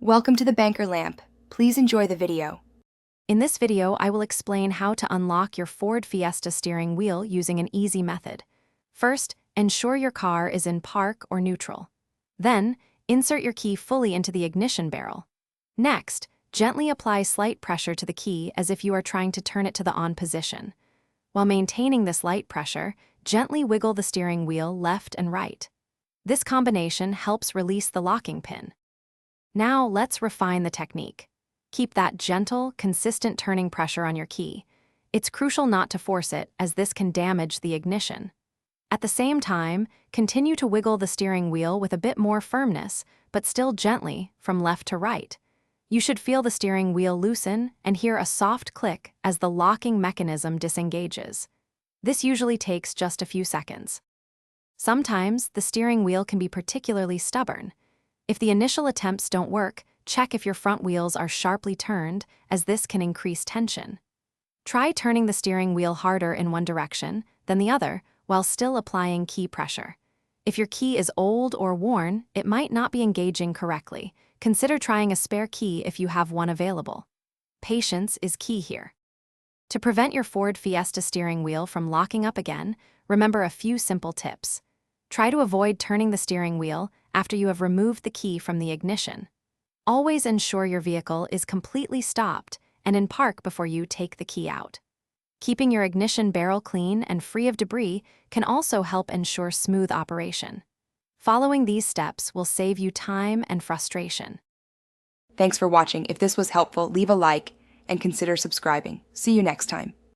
Welcome to the Banker Lamp. Please enjoy the video. In this video, I will explain how to unlock your Ford Fiesta steering wheel using an easy method. First, ensure your car is in park or neutral. Then, insert your key fully into the ignition barrel. Next, gently apply slight pressure to the key as if you are trying to turn it to the on position. While maintaining this light pressure, gently wiggle the steering wheel left and right. This combination helps release the locking pin. Now let's refine the technique. Keep that gentle, consistent turning pressure on your key. It's crucial not to force it, as this can damage the ignition. At the same time, continue to wiggle the steering wheel with a bit more firmness, but still gently, from left to right. You should feel the steering wheel loosen and hear a soft click as the locking mechanism disengages. This usually takes just a few seconds. Sometimes, the steering wheel can be particularly stubborn. If the initial attempts don't work, check if your front wheels are sharply turned, as this can increase tension. Try turning the steering wheel harder in one direction than the other while still applying key pressure. If your key is old or worn, it might not be engaging correctly. Consider trying a spare key if you have one available. Patience is key here. To prevent your Ford Fiesta steering wheel from locking up again, remember a few simple tips. Try to avoid turning the steering wheel after you have removed the key from the ignition. Always ensure your vehicle is completely stopped and in park before you take the key out. Keeping your ignition barrel clean and free of debris can also help ensure smooth operation. Following these steps will save you time and frustration. Thanks for watching. If this was helpful, leave a like and consider subscribing. See you next time.